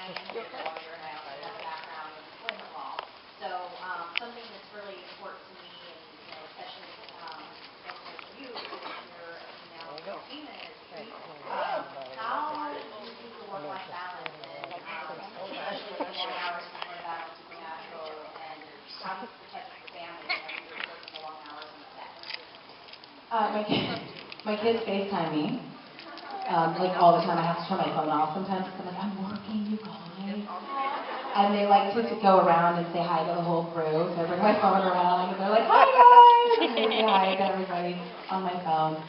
a lawyer and I also have a background in employment law. So something that's really important to me, and especially for you, because you're a female team industry, how do you keep the work-life balance, and especially the long hours before that on Supernatural, and how do you protect your family whenever you're working the long hours on the set? My kids FaceTime me. Like all the time. I have to turn my phone off sometimes because I'm like, I'm working, you guys. And they like to go around and say hi to the whole crew. So I bring my phone around and they're like, hi guys! And they say hi to everybody on my phone.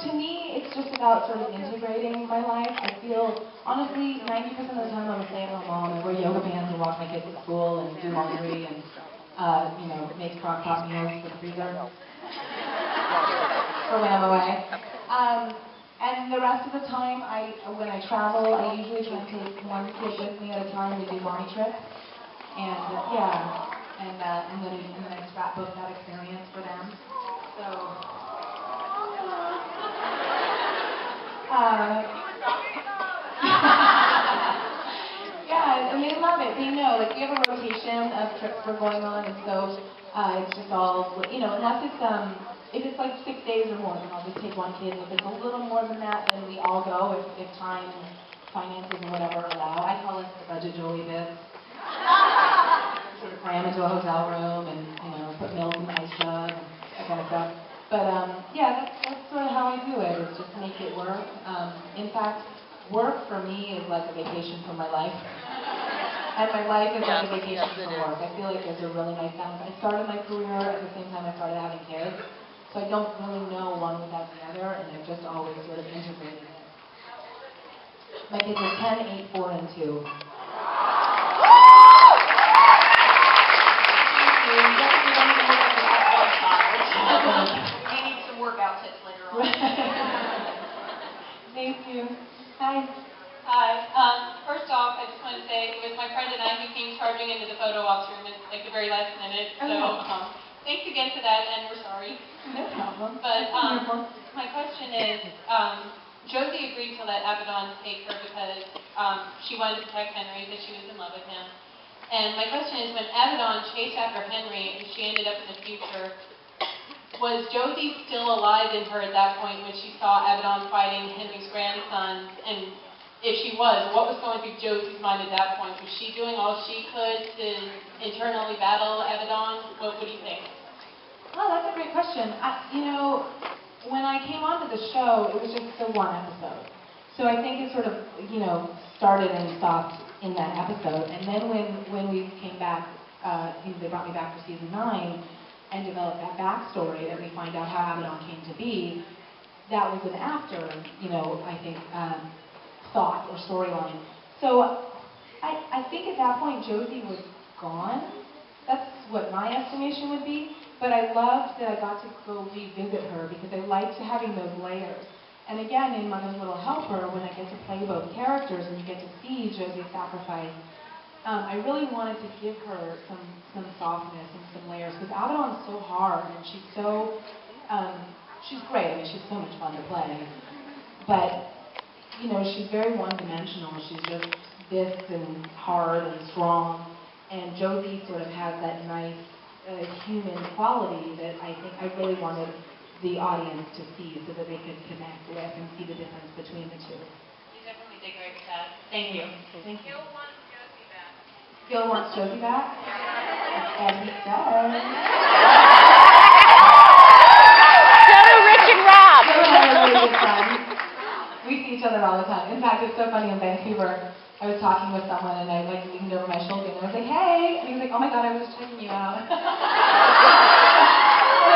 To me, it's just about sort of integrating my life. I feel, honestly, 90% of the time I'm a stay-at-home mom. I wear yoga pants and walk my kids to school and do laundry and, make crock pot meals for the freezer for when I'm away. And the rest of the time, when I travel, I usually try and take one kid with me at a time. We do mommy trips, and and then I scrapbook that experience for them. So, yeah, and they love it. They know, like we have a rotation of trips we're going on, and so it's just all, unless it's if it's like 6 days or more, then I'll just take one kid. If it's a little more than that, then we all go if time, finances, and whatever allow. I call it the budget Joey bits. Sort of cram into a hotel room and, put milk in the ice jug and that kind of stuff. But, yeah, that's sort of how I do it, is just make it work. In fact, work for me is like a vacation from my life. And my life is like a vacation from work. I feel like there's a really nice balance. I started my career at the same time I started having kids. So I don't really know one without the other, and I've just always sort of integrated it. My kids are 10, 8, 4, and 2. They need some workout tips later on. Thank you. Hi. Hi. First off, I just want to say it was my friend and I who came charging into the photo ops room at like the very last minute. So thanks again for that, and we're sorry. No problem. But my question is, Josie agreed to let Abaddon take her because she wanted to protect Henry, because she was in love with him. And my question is, when Abaddon chased after Henry and she ended up in the future, was Josie still alive in her at that point when she saw Abaddon fighting Henry's grandsons? And if she was, what was going through Josie's mind at that point? Was she doing all she could to internally battle Abaddon? What do you think? Oh, that's a great question. When I came onto the show, it was just the one episode. So I think it sort of, started and stopped in that episode. And then when we came back, they brought me back for season 9 and developed that backstory that we find out how Abaddon came to be. That was an after, I think, thought or storyline. So I think at that point Josie was gone. That's what my estimation would be. But I loved that I got to go revisit her because I liked having those layers. And again, in Mother's Little Helper, when I get to play both characters and you get to see Josie's sacrifice, I really wanted to give her some softness and some layers, because Abaddon's so hard and she's so, she's great. I mean, she's so much fun to play. But, she's very one-dimensional. She's just this and hard and strong. And Josie sort of has that nice human quality that I think I really wanted the audience to see so that they could connect with and see the difference between the two. You definitely did great with that. Thank you. Thank you. Gil wants Josie back. Gil wants Josie back? And he does. So do Rich and Rob. Gil and I are really good friends. We see each other all the time. In fact, it's so funny in Vancouver. I was talking with someone and I leaned over my shoulder and I was like, hey! And he was like, oh my god, I was just checking you out. And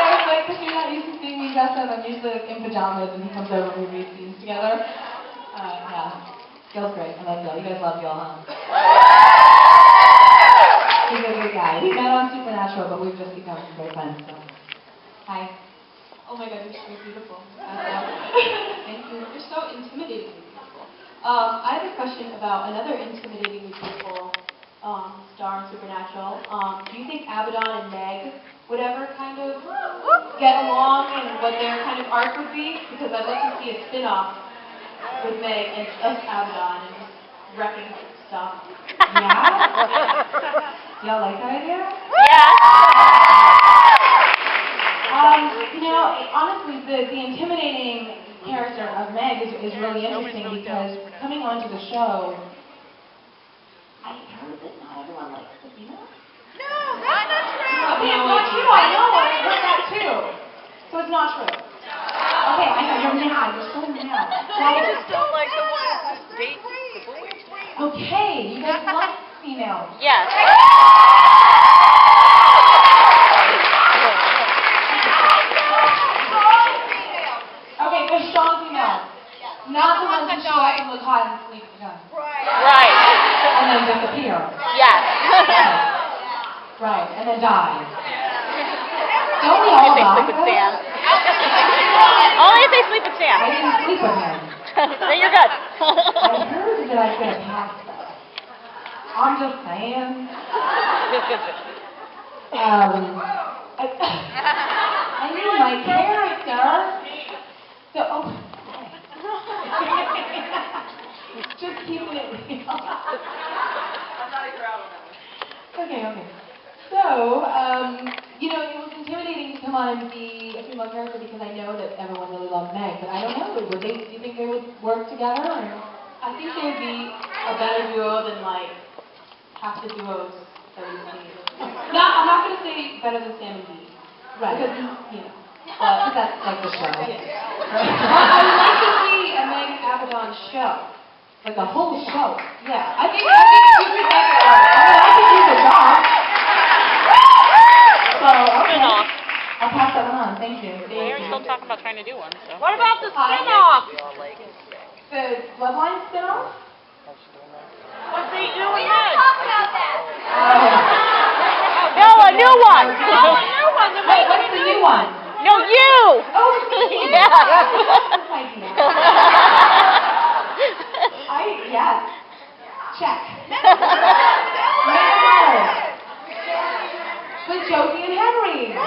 I was like, because you're not used to seeing me dressed up. I'm usually in pajamas and he comes over and we read scenes together. Yeah. Gil's great. I love Gil. You guys love Gil, huh? He's a good guy. We met on Supernatural, but we've just become great friends. So. Hi. Oh my god, you're so beautiful. Thank you. You're so intimidatingly beautiful. I have a question about another intimidatingly beautiful star in Supernatural. Do you think Abaddon and Meg would ever kind of get along and what their kind of arc would be? Because I'd love to see a spin-off with Meg and just Abaddon and just wrecking stuff. Yeah? Y'all like that idea? Yes. You know, honestly, the intimidating character of Meg is really interesting because coming onto the show, I heard that not everyone likes the female. Okay, it's not true. I know. I heard that too. So it's not true. Okay, I know you're mad. You're so mad. I just don't like the one who dates the boys. Okay, you guys like females. Yes. Okay, the strong female. Not the ones who show up and look hot and sleep with guns. Right. And then disappear. Yes. Right, and then die. Don't we all If they die? sleep with Sam. Only if they sleep with I Sam. didn't sleep with him. Then you're good. I heard that I could have passed though. I'm just saying. I need my character. So, just keeping it real. Okay. So, you know, it was intimidating to come on and be a female character because I know that everyone really loved Meg, but I don't know. Do you think they would work together? Or? I think they would be a better duo than like half the duos that we've seen. I'm not gonna say better than Sam and Dee. Right. Because, you know. Because that's like the show. Yeah. I would like to see a Meg Abaddon show. Like the whole show. Yeah. I think you could make it work. I can do the job. So, okay. Spin-off. I'll pass that one on. Thank you. We are still talking about trying to do one. So. What about the spin-off? The Bloodline spin-off? What's they doing next? No, a new one. Wait, what's the new one? No, you. Oh, it's me. Yeah. That's my idea. Yes. Check. With Josie and Henry.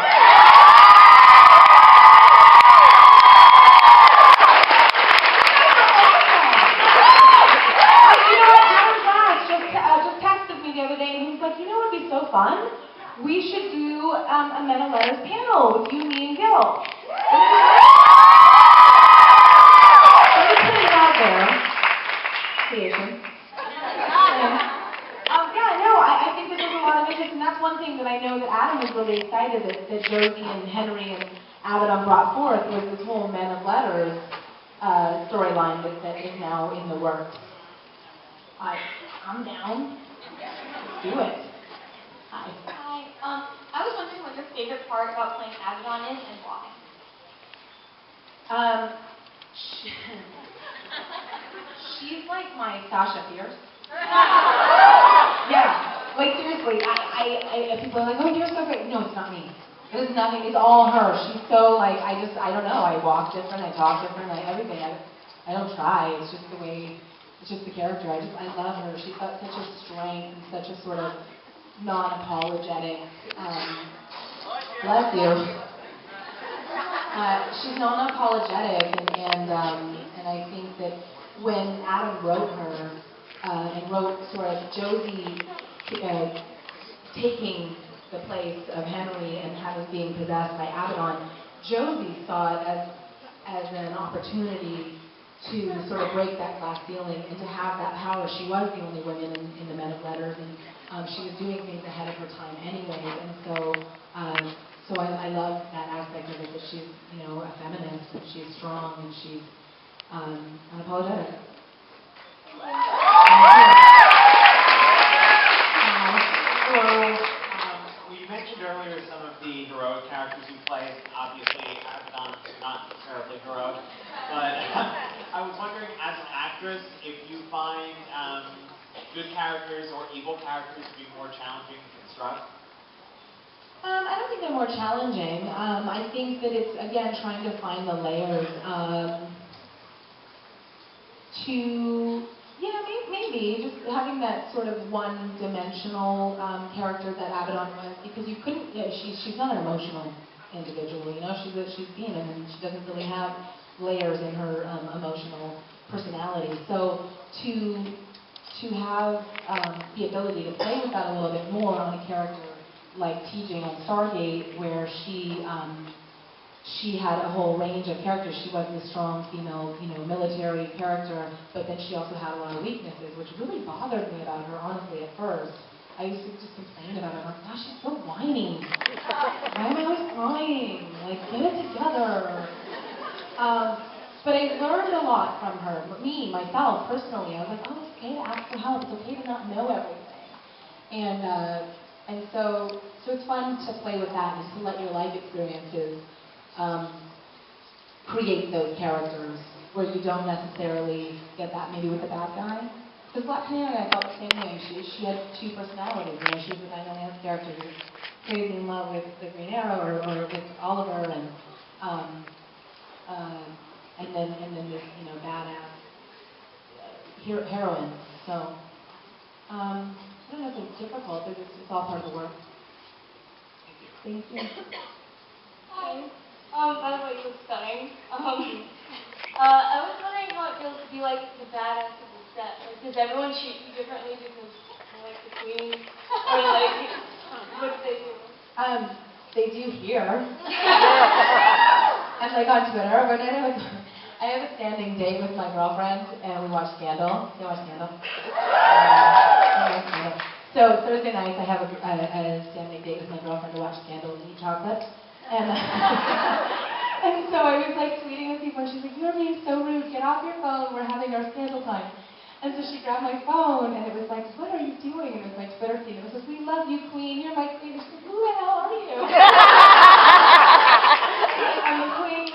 Just texted me the other day, and he's like, you know what would be so fun? We should do a Men of Letters panel with you, me, and Gil. Let me put it out there. Creation. Yeah, no, I think that there's a lot of interest, and that's one thing that I know that Adam was really excited that Josie and Henry and Abaddon brought forth was this whole Men of Letters storyline that is now in the works. I'm down. Let's do it. Hi. Hi. I was wondering what your favorite part about playing Abaddon is and why. She's like my Sasha Fierce. Yeah, like seriously, people are like, oh, you're so great. No, it's not me. It is nothing. It's all her. She's so like, I don't know. I walk different. I talk different. Everything. I don't try. It's just the way. It's just the character. I love her. She's got such a strength and such a sort of non-apologetic. Bless you. She's non-apologetic, and I think that when Adam wrote her and wrote sort of Josie taking the place of Henry and being possessed by Abaddon, Josie saw it as an opportunity to sort of break that glass ceiling and to have that power. She was the only woman in the Men of Letters, and she was doing things ahead of her time anyway. And so I love that aspect of it, that she's, you know, a feminist, and she's strong, and she's unapologetic. You mentioned earlier some of the heroic characters you play. Obviously, Abaddon is not terribly heroic, but I was wondering, as an actress, if you find good characters or evil characters to be more challenging to construct? I don't think they're more challenging. I think that it's, again, trying to find the layers maybe just having that sort of one-dimensional character that Abaddon was, because you couldn't, she's not an emotional individual, you know, she's demon, and she doesn't really have layers in her emotional personality. So to to have the ability to play with that a little bit more on a character like TJ on Stargate, where she had a whole range of characters. She was a strong female, military character, but then she also had a lot of weaknesses, which really bothered me about her, honestly, at first. I used to just complain about her. I'm like, gosh, she's so whiny. Why am I always crying? Like, get it together. But I learned a lot from her. Myself, personally. I was like, oh, it's okay to ask for help. It's okay to not know everything. And so it's fun to play with that and to let your life experiences create those characters where you don't necessarily get that maybe with the bad guy. Because Black Canary, I felt the same way. She had two personalities. She was the dynamic character who was crazy in love with the Green Arrow or with Oliver, and then this badass heroine. So I don't know if it's difficult, but it's all part of the work. Thank you. Hi. By the way, you look stunning. I was wondering how it feels to be like the badass of the set. Like, does everyone treat you differently because you're like the queen? Or like, what do they do? They do here. And like on Twitter, when I have a standing date with my girlfriend, and we watch Scandal. You watch Scandal? So Thursday nights, I have a standing date with my girlfriend to watch Scandal and eat chocolate. And so I was like tweeting with people, and she's like, "You're being so rude. Get off your phone. We're having our Scandal time." And so she grabbed my phone, and it was like, "What are you doing?" And it was my Twitter feed. It was like, "We love you, Queen. You're my queen." And she's like, "Who the hell are you?" I'm the queen.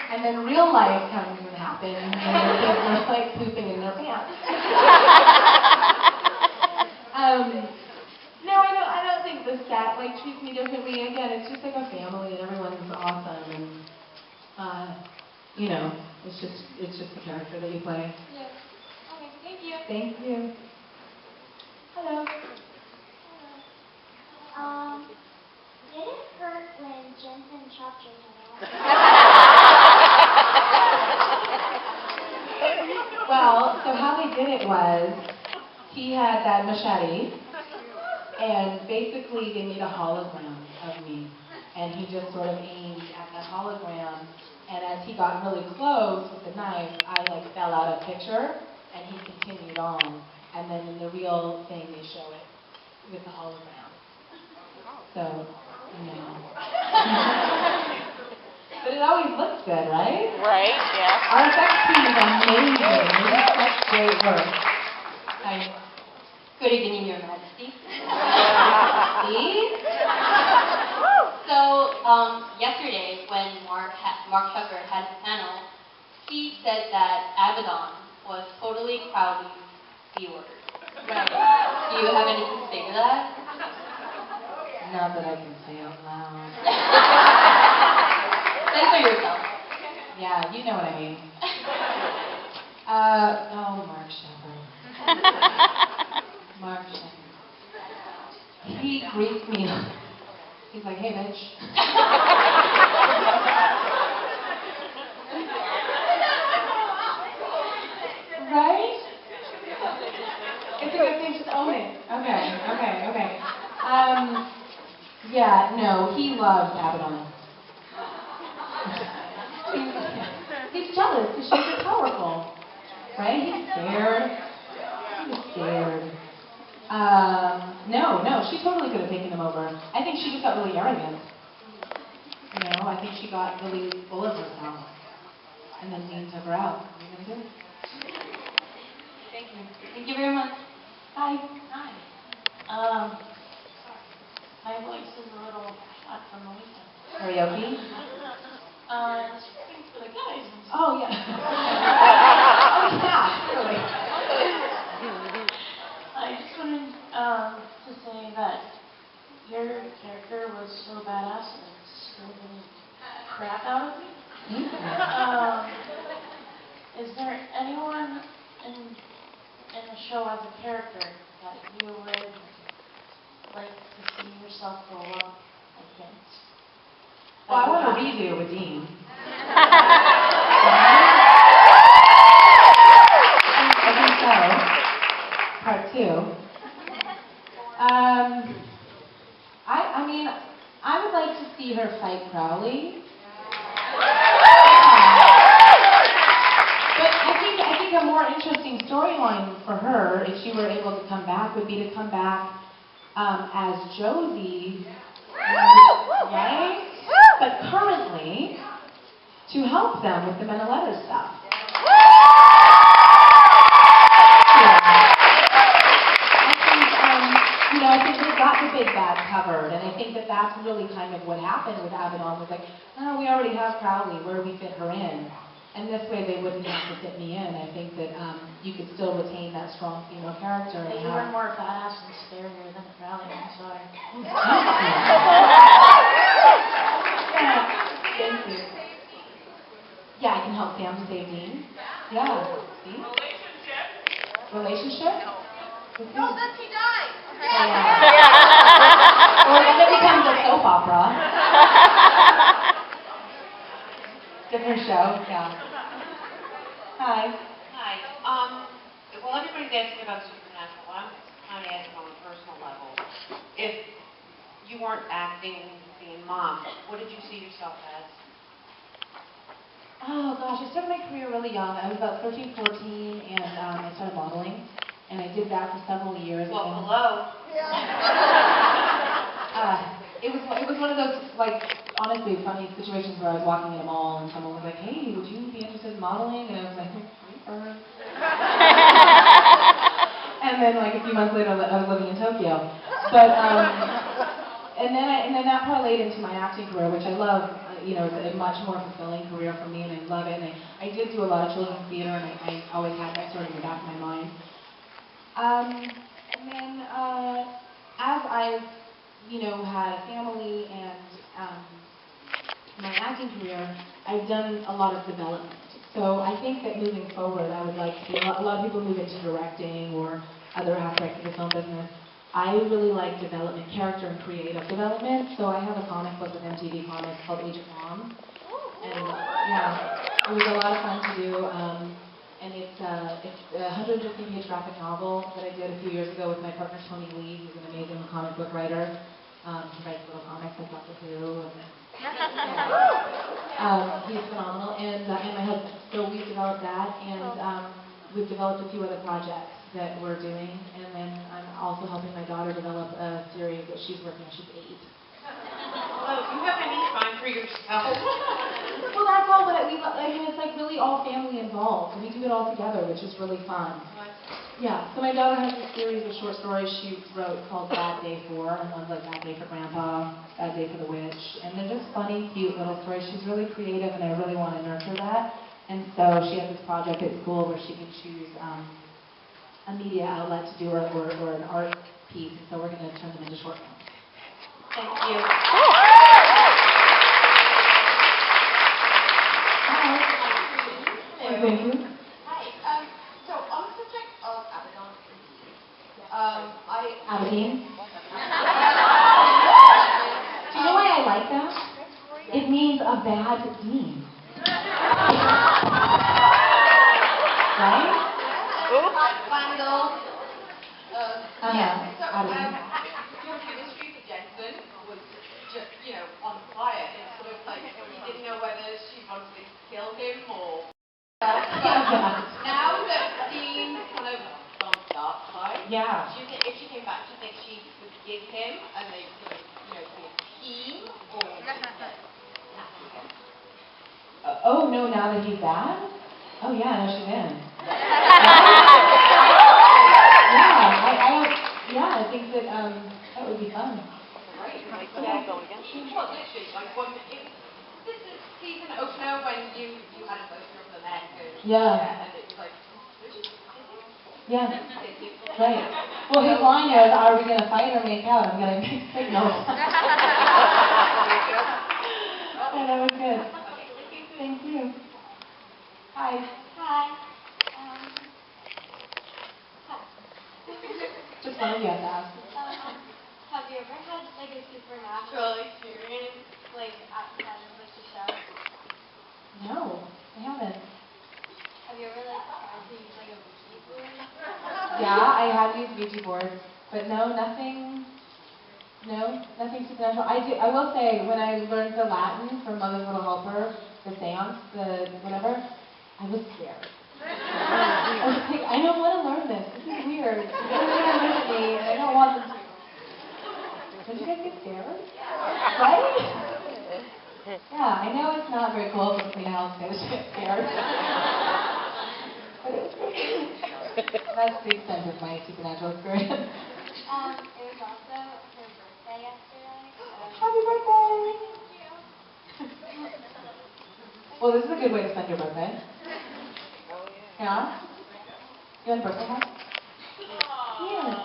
And then real life comes and happens, and the kids are like pooping in their pants. No, I don't think the set treats me differently. Again, it's just like a family, and everyone's awesome, and it's just the character that you play. Yeah. Okay, thank you. Thank you. Hello. Did it hurt when Jensen chopped your head off? Well, so how they did it was, he had that machete, and basically they made a hologram of me, and he just sort of aimed at that hologram, and as he got really close with the knife, I fell out of picture, and he continued on, and then in the real thing they show it with the hologram. So, But it always looks good, right? Right, yeah. Our effects team is amazing. They do such great work. Hi. Good evening, Your Majesty. See? So, yesterday when Mark Zucker had his panel, he said that Abaddon was totally Crowley's B-word. Right. Do you have anything to say to that? Not that I can say out loud. Censor yourself. Yeah, you know what I mean. Mark Shepard. Mark Shepard. He greets me. He's like, "Hey, bitch." Right? It's a good thing, just own it. Okay. Yeah, no, he loves Abaddon. He's jealous because she's so powerful. Right? He's scared. He was scared. No, she totally could have taken him over. I think she just got really arrogant. I think she got really full of herself. And then Dean took her out. What are you going to do? Thank you. Thank you very much. Hi. Hi. My voice is a little shot from the weekend. Karaoke? Thanks for the guys. Oh, yeah. Oh, yeah, really. I just wanted to say that your character was so badass and it scared the crap out of me. Is there anyone in the show as a character that you would like to see yourself grow up against? redo with Dean. I think so. Part 2. I mean, I would like to see her fight Crowley. But I think a more interesting storyline for her, if she were able to come back, would be to come back as Josie, right? But currently, to help them with the Menoletta stuff. I think they got the big bad covered, and I think that that's really kind of what happened with Abaddon, was like, oh, we already have Crowley, where do we fit her in? And this way they wouldn't have to fit me in. I think that you could still retain that strong female character. And You were more badass and scarier than Crowley, I'm sorry. Thank you. Yeah, I can help Sam to save Dean. Yeah. See? Relationship? No, then he died. Oh, yeah. Or then it becomes a soap opera. Different show, yeah. Hi. Hi. Well, everybody's asking about Supernatural. I'm kind of asking on a personal level. If you weren't acting and being mom, what did you see yourself as? Oh gosh, I started my career really young. I was about 13, 14, and I started modeling. And I did that for several years. Well, hello. It was one of those, like, honestly funny situations where I was walking in a mall and someone was like, hey, would you be interested in modeling? And I was like, creeper. And then like a few months later I was living in Tokyo. But and then that parlayed into my acting career, which I love. It's a much more fulfilling career for me, and I love it. And I did do a lot of children's theater, and I always had that sort of in the back of my mind. And then as I've had a family and my acting career, I've done a lot of development. So I think that moving forward, I would like to see, a lot of people move into directing or other aspects of the film business. I really like development, character and creative development. So I have a comic book with MTV Comics called Agent Mom. And yeah, it was a lot of fun to do. And it's a 115-page graphic novel that I did a few years ago with my partner Tony Lee, who's an amazing comic book writer. He writes little comics like Doctor Who. He's phenomenal, and my husband. So we've developed that, and we've developed a few other projects that we're doing, and then I'm also helping my daughter develop a series that she's working on. She's 8. Well, you have any time for yourself? Well, that's all. But it's like really all family involved. We do it all together, which is really fun. Yeah. So my daughter has a series of short stories she wrote called Bad Day For, and one's like Bad Day for Grandpa, Bad Day for the Witch, and they're just funny, cute little stories. She's really creative, and I really want to nurture that. And so she has this project at school where she can choose a media outlet to do or an art piece, and so we're going to turn them into short films. Thank you. Thank you. Hi. So on the subject of Abaddon, Aberdeen. Do you know why I like that? It means a bad dean. Right? Vandal. Yeah. So Aberdeen. your chemistry for Jensen was just, on fire. It's sort of like you didn't know whether she wanted to kill him or. Now that Dean's kind of on the dark side, Yeah. do you think if she came back, do you think she would forgive him and they sort of, be a team or? Oh no, now that he's bad? Oh yeah, no, she's in. I think that that would be fun. Right. Well, literally, like this is season opener when you had a poster of the neck and and it's like, Yeah. Right. Well, his line is, are we going to fight or make out? I'm getting mixed signals. Oh, that was good. Thank you. Hi. Hi. Just one of you have to ask. Have you ever had like a supernatural experience, like outside of like the show? I have used Ouija boards, but no, nothing supernatural. I will say, when I learned the Latin from Mother's Little Helper, the seance, the whatever, I was scared. I was like, I don't want to learn this. This is weird. They're going to look at me, and I don't want them to. Don't you guys get scared? Right? Yeah, I know it's not very cool for clean house to get scared. But it was great. That's the extent of my supernatural experience. It was also her birthday yesterday. Happy birthday! Well, this is a good way to spend your birthday. Yeah? You want a birthday hat? Yeah.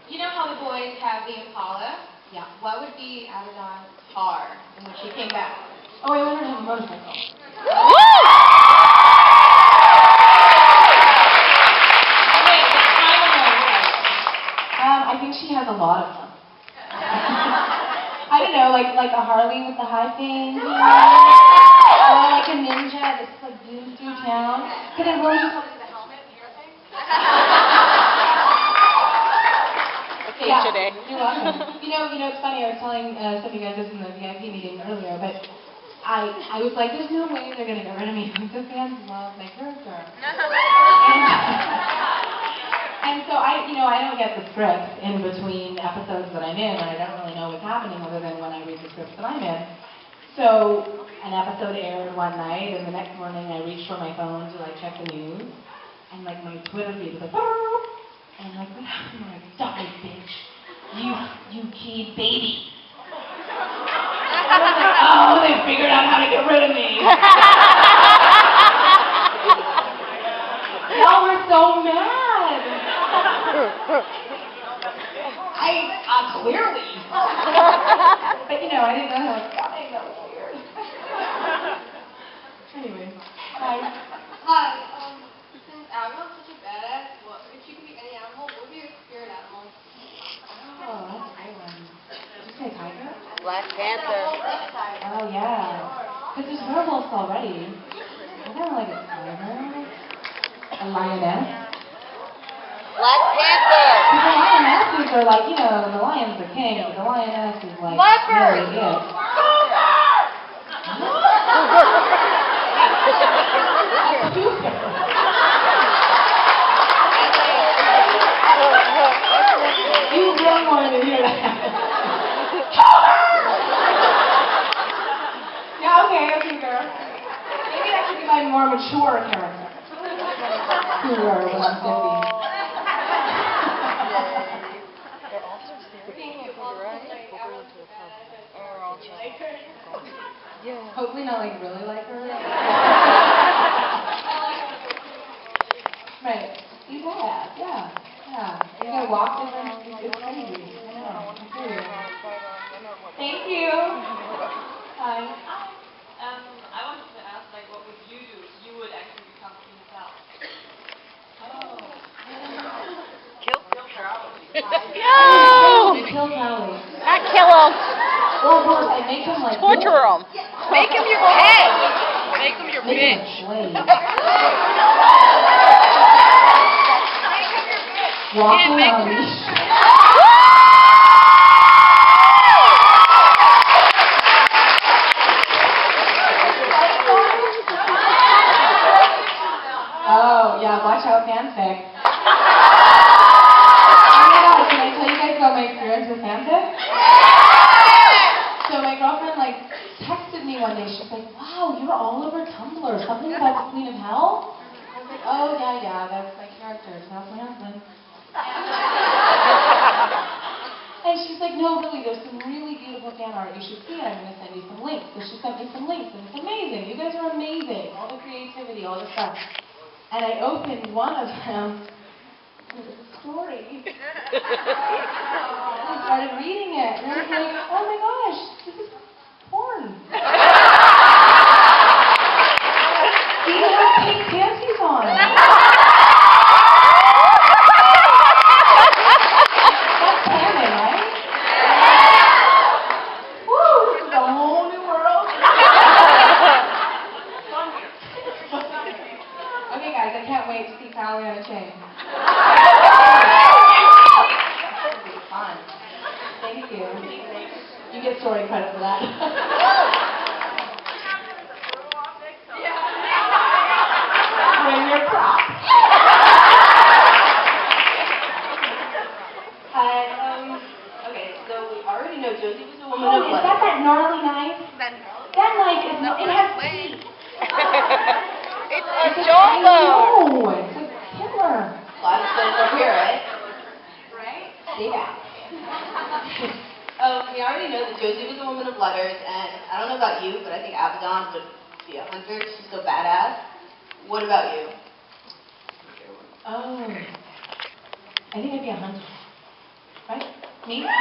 You know how the boys have the Impala? Yeah. What would be Abaddon's car when she came back? Oh, I wanted to have a motorcycle. I think she has a lot of them. I don't know, like a Harley with the high thing, or like a Ninja that's like zooms through town. Because I really just want to do the helmet and hair thing. Yeah, today. You're welcome. You know, it's funny, I was telling some of you guys this in the VIP meeting earlier, but I was like, there's no way they're going to get rid of me. The fans love my character. And so I don't get the scripts in between episodes that I'm in, and I don't really know what's happening other than when I read the scripts that I'm in. So an episode aired one night, and the next morning I reached for my phone to like check the news, and like my Twitter feed was like, and I'm like, what happened? I'm like, die, bitch. You keyed baby. I was like, oh, they figured out how to get rid of me. Y'all were so mad. Clearly. But I didn't know how it was coming. That was weird. Anyway, hi. Hi, since Abaddon's such a badass, if she could be any animal, what would be your spirit animal? Oh, that's a great one. Did you say tiger? Black Panther. Oh, yeah. Because there's werewolves already. I kind of like a tiger. A lioness. Black Panther. Because the lionesses are like, the lion's the king, but the lioness is like Leopard. really good. You really wanted to hear that. Yeah, okay, girl. Maybe that should be my more mature character. Cooler when I'm 50. Hopefully not like really like her. Right. You badass, yeah. You gotta walk different. It's crazy. I know. I'm serious. Thank you. Hi. I wanted to ask, what would you do if you would actually become yourself? Kill Callie. Not kill him. Or worse, I make him like Torture him. Make him your pet. Make him your Make him a bitch. slave. Walk him on a leash. Oh, yeah, watch out, fanfic. Oh my god, can I tell you guys about my experience with fanfic? So my girlfriend, texted me one day, she's like, wow, you're all over Tumblr, something about the Queen of Hell? I was like, oh, yeah, that's my character, so that's my husband. And she's like, no, really, there's some really beautiful fan art, you should see it, I'm going to send you some links. So she sent me some links, and it's amazing, you guys are amazing, all the creativity, all the stuff. And I opened one of them, and it was a story. I started reading it, and I was like, oh my gosh, this is porn. Hi. Okay, so we already know Josie was a woman of Is that letters. gnarly knife? That knife is it has teeth. It's a jawbone. No, it's a killer. Well, I was going over here, right? Right? Yeah. We already know that Josie was a woman of letters, and I don't know about you, but I think Abaddon would be a hunter. She's so badass. What about you? Oh. I think I'd be a hunter. Right? Me? Because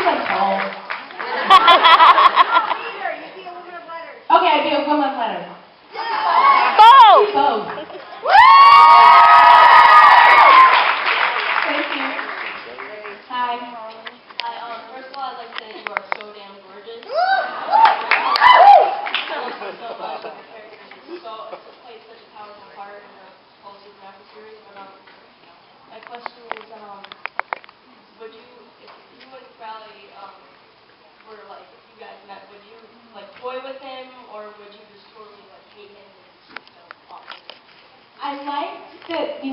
I'm tall. Okay, I'd be a woman of letters. Both. Both. Thank you. Hi. First of all, I'd like to say you are so damn gorgeous. It's played such a powerful part in the whole Supernatural series. But my question is, would you, if you and Crowley were like, if you guys met, would you like toy with him, or would you just totally like hate him and off? I liked that, a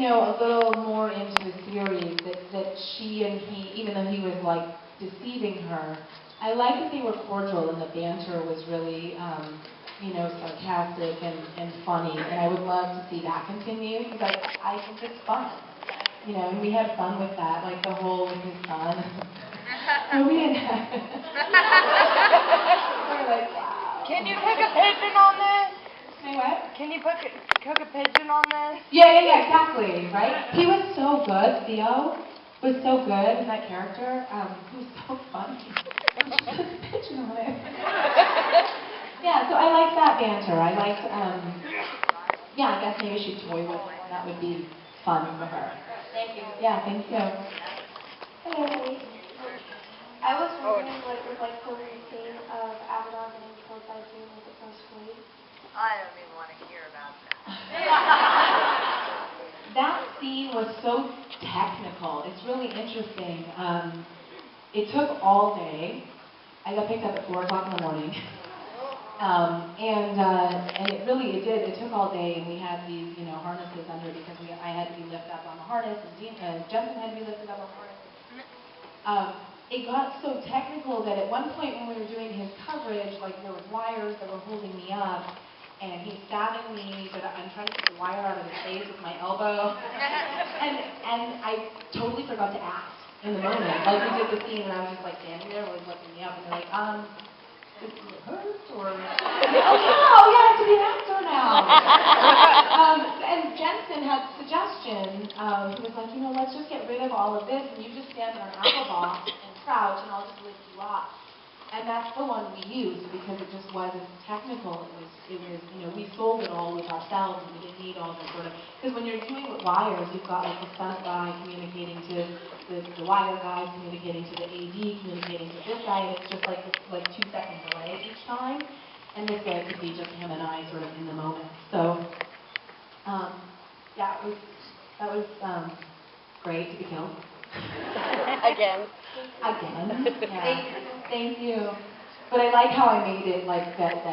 little more into the series, that she and he, even though he was like deceiving her, I liked that they were cordial and the banter was really, sarcastic and funny, and I would love to see that continue, because I think it's fun. And we had fun with that, like the whole with his son. So we didn't have we're like, wow. Can you cook a pigeon on this? Say what? Can you cook a pigeon on this? Yeah, exactly, right? He was so good, Theo was so good in that character. He was so funny. Just a pigeon on it. Yeah, so I liked that banter. I liked, I guess maybe she'd toy with it. That would be fun for her. Thank you. Yeah, thank you. Hey. I was wondering what it was like filming the scene of Abaddon getting killed by Doom with the first blade. I don't even want to hear about that. That scene was so technical. It's really interesting. It took all day. I got picked up at 4 o'clock in the morning. And it did. It took all day, and we had these, harnesses under because I had to be lifted up on the harness, and Jensen had to be lifted up on the harness. It got so technical that at one point when we were doing his coverage, like there were wires that were holding me up, and he's stabbing me, but I'm trying to get the wire out of his face with my elbow. And I totally forgot to ask in the moment. Like we did the scene, and I was just like standing there, like lifting me up, and they're like, does it hurt? Or, oh yeah, I have to be an actor now. And Jensen had suggestions. He was like, let's just get rid of all of this, and you just stand on an apple box and crouch, and I'll just lift you up. And that's the one we used because it just wasn't technical. It was, we sold it all with ourselves, and we didn't need all the sort of, because when you're doing with wires, you've got like the stunt guy communicating to the wire guy, communicating to the AD, communicating to this guy, and it's just like 2 seconds delay each time. And this way it could be just him and I sort of in the moment. So, that was great to be killed. Again. Yeah. Thank you. But I like how I made it like that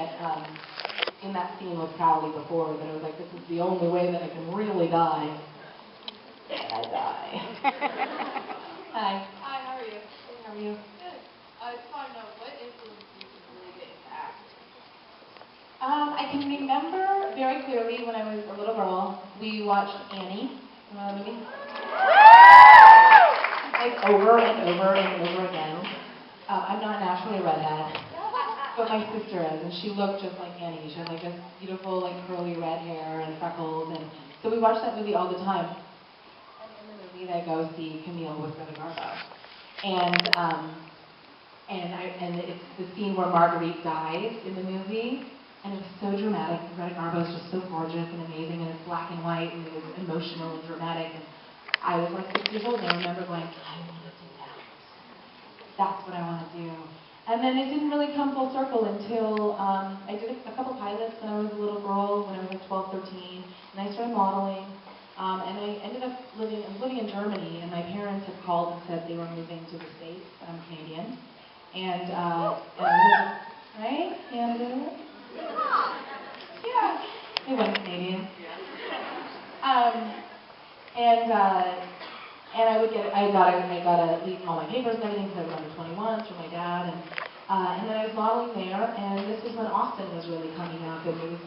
in that scene with Crowley before, that I was like, this is the only way that I can really die. And I die. Hi. Hi, how are you? How are you? Good. I just want to know, what influenced you to really get into acting? I can remember very clearly when I was a little girl, we watched Annie, the movie? Like over and over and over again. I'm not naturally a redhead, but my sister is, and she looked just like Annie. She had like this beautiful, like curly red hair and freckles, and so we watched that movie all the time. And in the movie, they go see Camille with Greta Garbo, and it's the scene where Marguerite dies in the movie, and it was so dramatic. Greta Garbo is just so gorgeous and amazing, and it's black and white, and it was emotional and dramatic. And I was like 6 years old, and I remember going, I want to do that. That's what I want to do. And then it didn't really come full circle until I did a couple pilots when I was a little girl, when I was like 12, 13, and I started modeling. And I ended up living in Germany, and my parents had called and said they were moving to the States. I'm Canadian. And I was, right? Canada? Yeah. They went Canadian. And I got to leave all my papers and everything because I was under 21 from my dad, and then I was modeling there, and this was when Austin was really coming up, and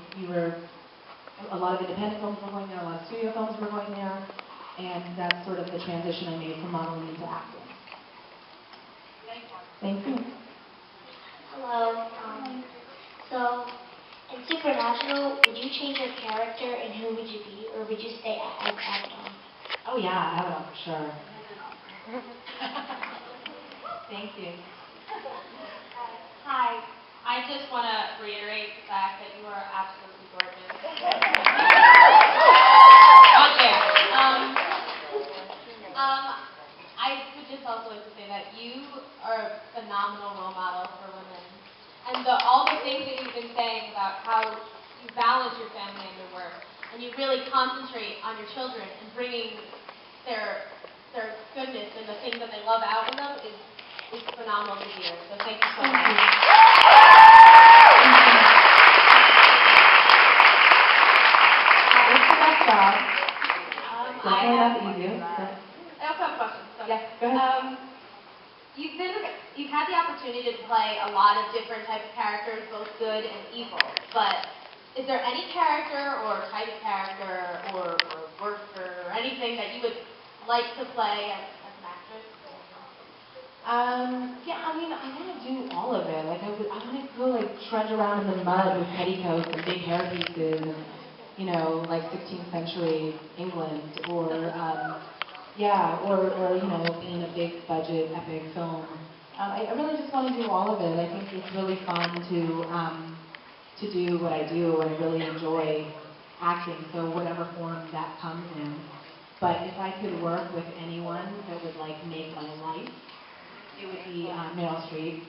a lot of independent films were going there, a lot of studio films were going there, and that's sort of the transition I made from modeling into acting. Thank you. Hello. So, in Supernatural, would you change your character and who would you be, or would you stay as Abaddon? Oh yeah, Abaddon for sure. Thank you. Hi. I just want to reiterate the fact that you are absolutely gorgeous. Not there. I would just also like to say that you are a phenomenal role model for women. And all the things that you've been saying about how you balance your family and your work, and you really concentrate on your children and bringing their goodness and the things that they love out in them is phenomenal to hear. So thank you so much. What's the best job? I That's easy. also have a question. So, Yeah, go ahead. You've had the opportunity to play a lot of different types of characters, both good and evil. But is there any character or type of character or work or anything that you would like to play as an actress? Yeah, I mean, I want to do all of it. Like, I want to go, like, trudge around in the mud with petticoats and big hairpieces and, you know, like 16th century England, or, or you know, be in a big budget epic film. I really just want to do all of it. I think it's really fun to do what I do, and I really enjoy acting, so whatever form that comes in. But if I could work with anyone that would, like, make my life, it would be Meryl Streep.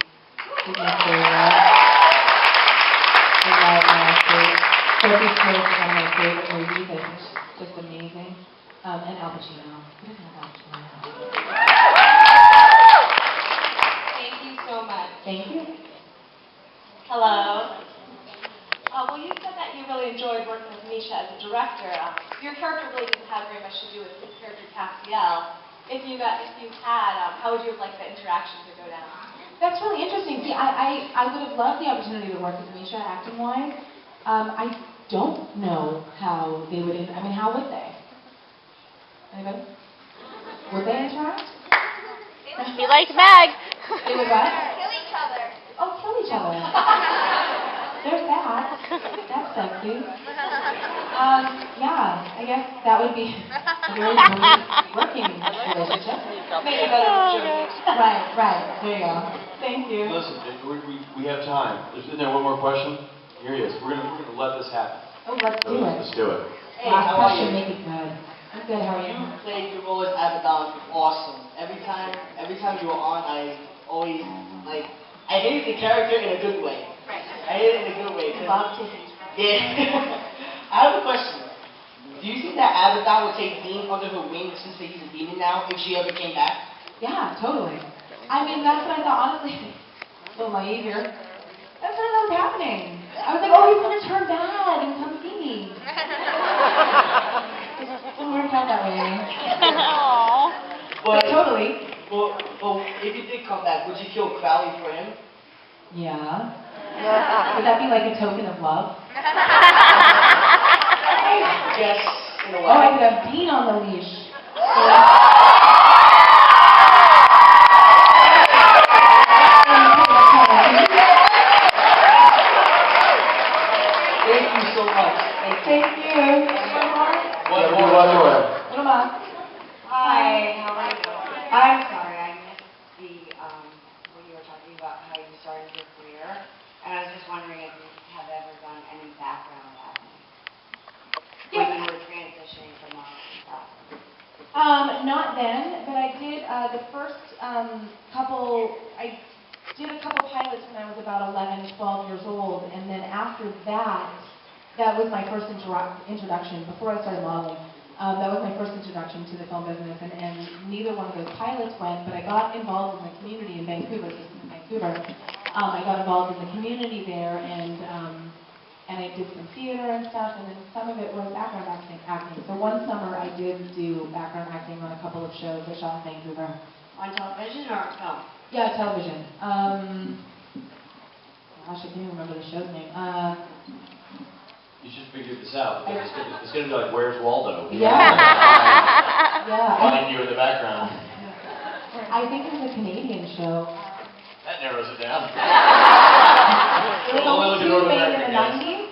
She's my favorite. I love Meryl Streep. Sophie's Choice is one of my favorite movies. I think she's just amazing. And Al Pacino. Who doesn't have Al Pacino? Thank you so much. Thank you. Hello. Well, you said that you really enjoyed working with Misha as a director. Your character really didn't have very much to do with his character, Castiel. If you had, how would you have liked the interaction to go down? That's really interesting. See, I would have loved the opportunity to work with Misha acting-wise. I don't know how they would, how would they? Anybody? Would they interact? He likes Meg. They would what? Kill each other. Oh, kill each other. There's that. That's sexy. Yeah, I guess that would be a very good working relationship. Make it better with Joey. Right. There you go. Thank you. Listen, we have time. Isn't there one more question? Here he is. We're gonna let this happen. Oh, let's do it. Let's do it. Hey, Last how are question, you? make it good. I'm good, how are you? You played your role as Abaddon awesome. Every time you were on, I always, I hated the character in a good way. Right. I hated it in a good way. Love Tiffany's. Yeah. I have a question. Do you think that Abaddon would take Dean under her wing since he's a demon now, if she ever came back? Yeah, totally. I mean, that's what I thought, honestly. A little naive here. That's what I was happening. I was like, oh, he's going to turn bad and come see me. Didn't work out that way. But totally. Well, if you did come back, would you kill Crowley for him? Yeah. Would that be like a token of love? Yes, in a way. Oh, I could have Dean on the leash. Thank you so much. Thank you. One more. Little Mom. Hi, how are you? I'm sorry, I missed when you were talking about how you started your career, and I was just wondering if you have ever done any background acting when you were transitioning from modeling to acting. Not then, but I did the first couple, I did a couple pilots when I was about 11, 12 years old, and then after that, that was my first introduction, before I started modeling, that was my first introduction to the film business, and neither one of those pilots went, but I got involved in the community in Vancouver, I got involved in the community there, and and I did some theater and stuff, and then some of it was background acting. So one summer I did do background acting on a couple of shows I shot in Vancouver. On television or on film? Yeah, television. Gosh, I can't even remember the show's name. You should figure this out, because it's going to be like, Where's Waldo? Yeah. Yeah. Behind you in the background. I think it was a Canadian show. That narrows it down. It was only two made in the 90s.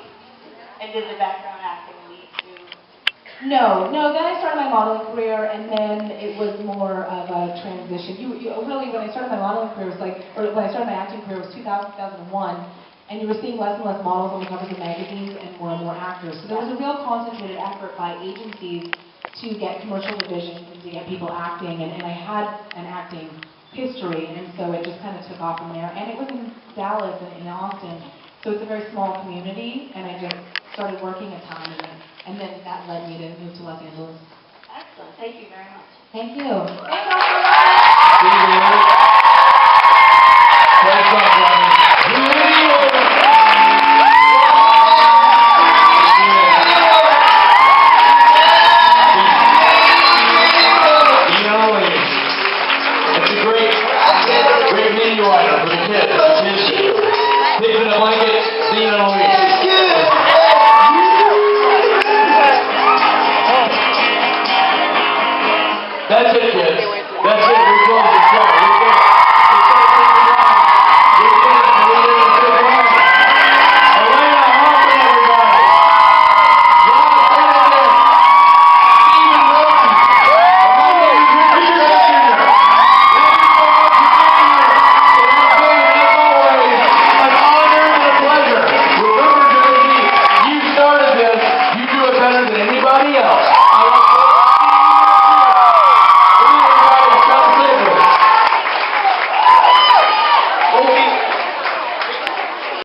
And did the background acting lead to? No, then I started my modeling career, and then it was more of a transition. Really, when I started my modeling career, when I started my acting career, it was 2001, and you were seeing less and less models on the covers of magazines and more actors. So there was a real concentrated effort by agencies to get commercial divisions and to get people acting, and I had an acting history, and so it just kind of took off from there. And it was in Dallas and in Austin, so it's a very small community, and I just started working a ton in it, and then that led me to move to Los Angeles. Excellent. Thank you very much. Thank you. That's it.